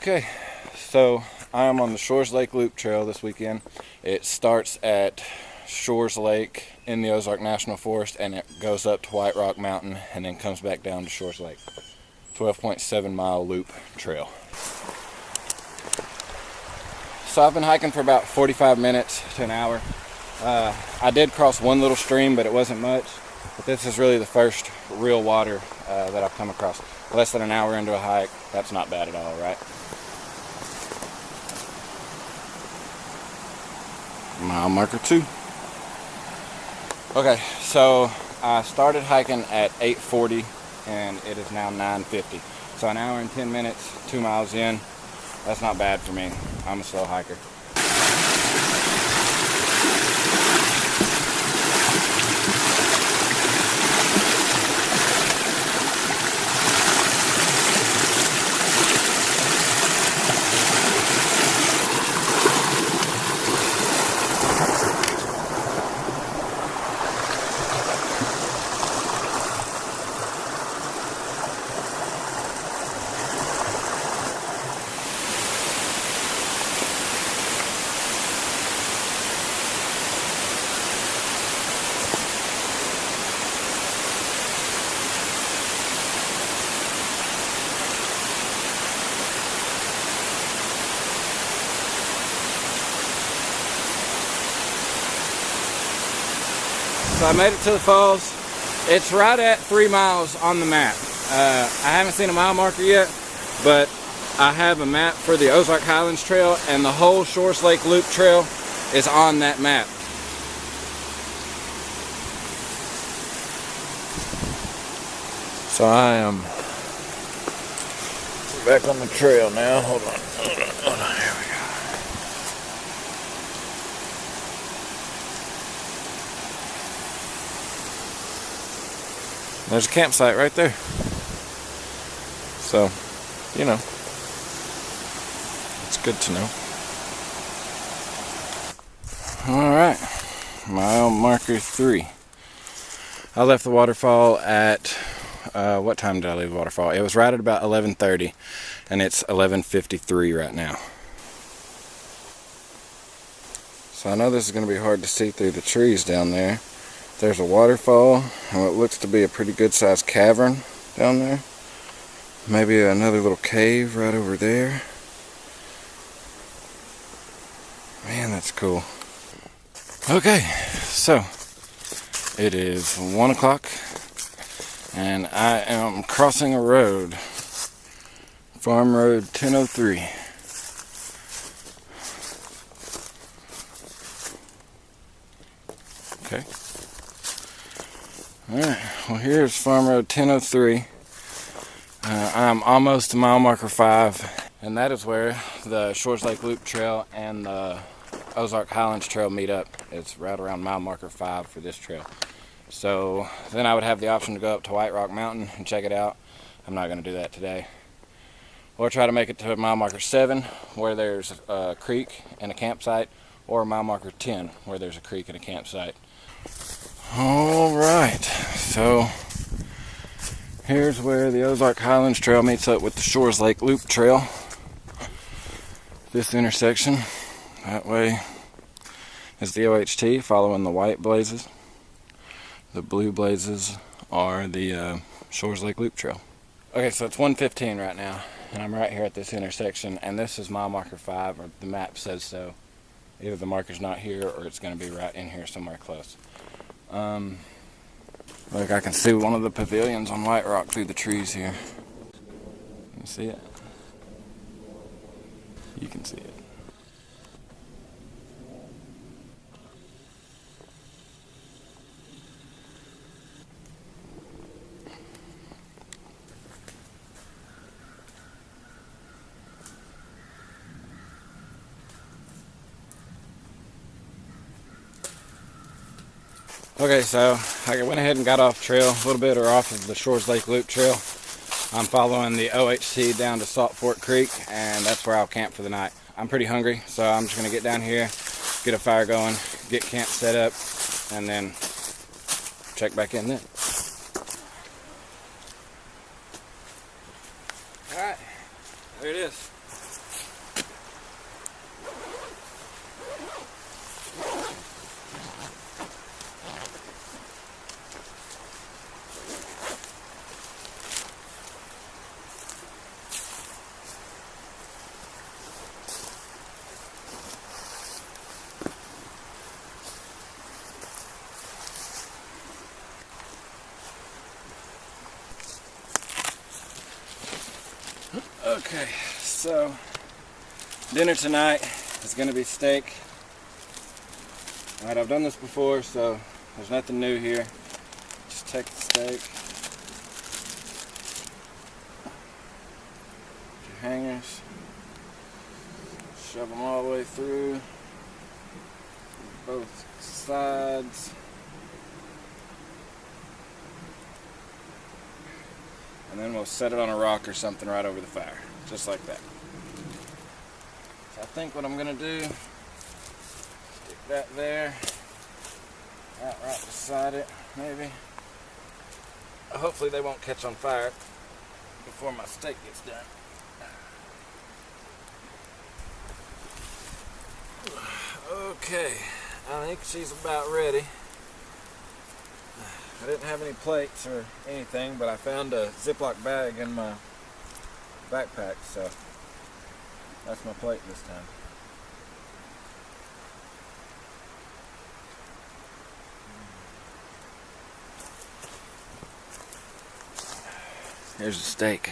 Okay, so I am on the Shores Lake Loop Trail this weekend. It starts at Shores Lake in the Ozark National Forest and it goes up to White Rock Mountain and then comes back down to Shores Lake. 12.7 mile loop trail. So I've been hiking for about 45 minutes to an hour. I did cross one little stream, but it wasn't much. But this is really the first real water that I've come across. Less than an hour into a hike, that's not bad at all, right? Mile marker 2. Okay, so I started hiking at 8:40 and it is now 9:50. So an hour and 10 minutes, 2 miles in. That's not bad for me. I'm a slow hiker. So I made it to the falls. It's right at 3 miles on the map. I haven't seen a mile marker yet, but I have a map for the Ozark Highlands Trail, and the whole Shores Lake Loop Trail is on that map. So I am back on the trail now. Hold on. Here we go. There's a campsite right there. So, you know, it's good to know. Alright, mile marker 3. I left the waterfall at, what time did I leave the waterfall? It was right at about 11:30, and it's 11:53 right now. So I know this is going to be hard to see through the trees down there. There's a waterfall and what looks to be a pretty good sized cavern down there. Maybe another little cave right over there. Man, that's cool. Okay, so it is 1 o'clock and I am crossing a road. Farm Road 1003. Okay. Alright, well here's Farm Road 1003. I'm almost to mile marker 5, and that is where the Shores Lake Loop Trail and the Ozark Highlands Trail meet up. It's right around mile marker 5 for this trail. So then I would have the option to go up to White Rock Mountain and check it out. I'm not going to do that today. Or try to make it to mile marker 7 where there's a creek and a campsite, or mile marker 10 where there's a creek and a campsite. Alright, so here's where the Ozark Highlands Trail meets up with the Shores Lake Loop Trail. This intersection, that way is the OHT following the white blazes. The blue blazes are the Shores Lake Loop Trail. Okay, so it's 1:15 right now, and I'm right here at this intersection, and this is mile marker 5, or the map says so. Either the marker's not here, or it's going to be right in here somewhere close. Look, I can see one of the pavilions on White Rock through the trees here. You see it? You can see it. Okay, so I went ahead and got off trail a little bit, or off of the Shores Lake Loop Trail. I'm following the OHT down to Salt Fork Creek, and that's where I'll camp for the night. I'm pretty hungry, so I'm just going to get down here, get a fire going, get camp set up, and then check back in then. Alright, there it is. Okay, so dinner tonight is going to be steak. Alright, I've done this before, so there's nothing new here. Just take the steak, your hangers, shove them all the way through both sides, and then we'll set it on a rock or something right over the fire, just like that. So I think what I'm going to do, stick that there, that right beside it, maybe. Hopefully they won't catch on fire before my steak gets done. Okay, I think she's about ready. I didn't have any plates or anything, but I found a Ziploc bag in my backpack, so that's my plate this time. Here's the steak.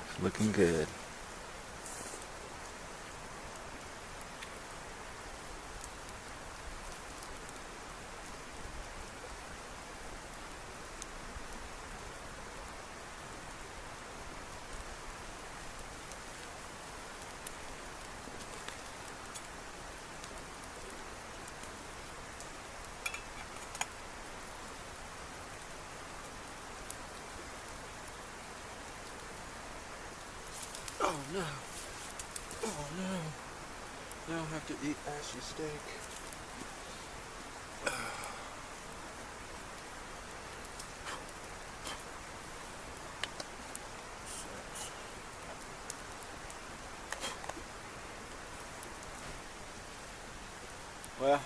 It's looking good. Oh no. Oh no. Now I have to eat ashy steak. Well,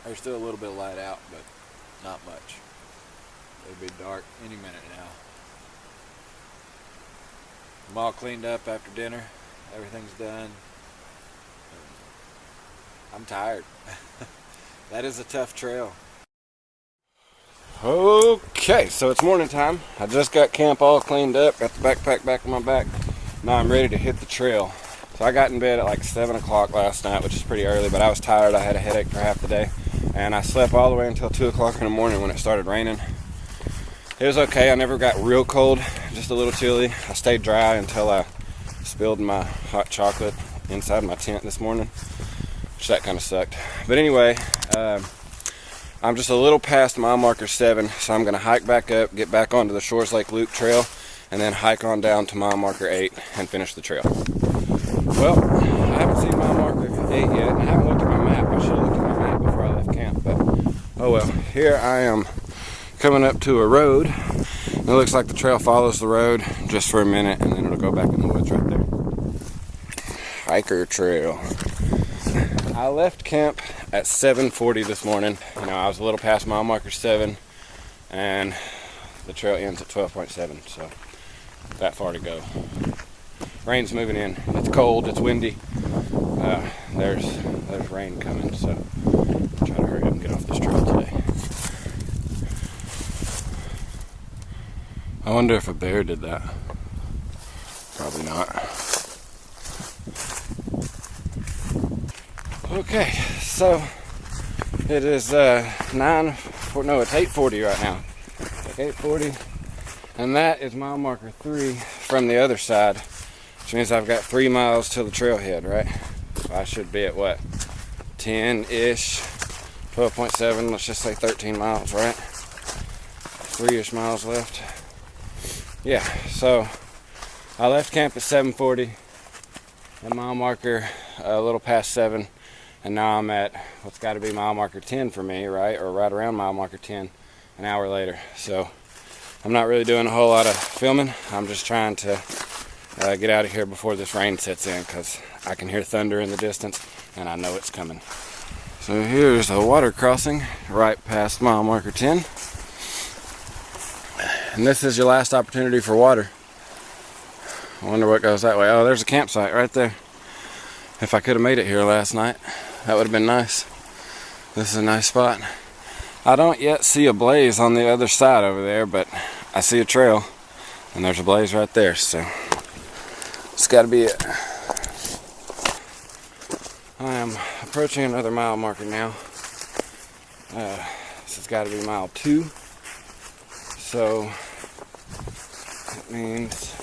there's still a little bit of light out, but not much. It'll be dark any minute now. I'm all cleaned up after dinner. Everything's done. I'm tired. That is a tough trail. Okay, so it's morning time. I just got camp all cleaned up, got the backpack back on my back. Now I'm ready to hit the trail. So I got in bed at like 7 o'clock last night, which is pretty early, but I was tired. I had a headache for half the day. And I slept all the way until 2 o'clock in the morning when it started raining. It was okay. I never got real cold, just a little chilly. I stayed dry until I spilled my hot chocolate inside my tent this morning, which that kind of sucked. But anyway, I'm just a little past mile marker 7, so I'm going to hike back up, get back onto the Shores Lake Loop Trail, and then hike on down to mile marker 8 and finish the trail. Well, I haven't seen mile marker 8 yet, and I haven't looked at my map. I should have looked at my map before I left camp, but oh well. Here I am coming up to a road. It looks like the trail follows the road just for a minute, and then it'll go back in the woods right there. Hiker trail. I left camp at 7:40 this morning. You know, I was a little past mile marker 7, and the trail ends at 12.7, so that far to go. Rain's moving in. It's cold, it's windy. There's rain coming, so I'll try to hurry up and get off this trail today. I wonder if a bear did that. Probably not. Okay, so it is it's 8:40 right now. It's 8:40, and that is mile marker 3 from the other side, which means I've got 3 miles till the trailhead, right? So I should be at what, 10-ish, 12.7, let's just say 13 miles, right? 3-ish miles left. Yeah, so I left camp at 7:40 at mile marker a little past 7, and now I'm at what's got to be mile marker 10 for me, right? Or right around mile marker 10 an hour later. So I'm not really doing a whole lot of filming. I'm just trying to get out of here before this rain sets in, because I can hear thunder in the distance and I know it's coming. So here's a water crossing right past mile marker 10. And this is your last opportunity for water. I wonder what goes that way. Oh, there's a campsite right there. If I could have made it here last night, that would have been nice. This is a nice spot. I don't yet see a blaze on the other side over there, but I see a trail. And there's a blaze right there, so it's got to be it. I am approaching another mile marker now. This has got to be mile 2. So that means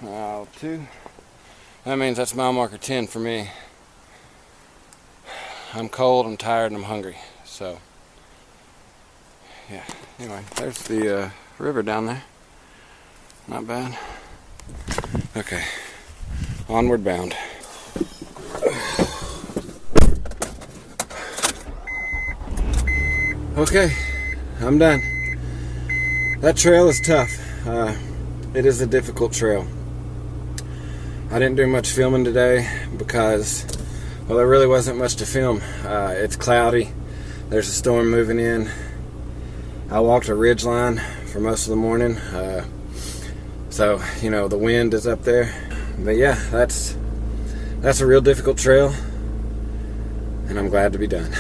mile 2. That means that's mile marker 10 for me. I'm cold, I'm tired, and I'm hungry. So yeah, anyway, there's the river down there. Not bad. Okay, onward bound. Okay, I'm done. That trail is tough. It is a difficult trail. I didn't do much filming today because, well, there really wasn't much to film. It's cloudy. There's a storm moving in. I walked a ridge line for most of the morning. So, you know, the wind is up there. But yeah, that's a real difficult trail. And I'm glad to be done.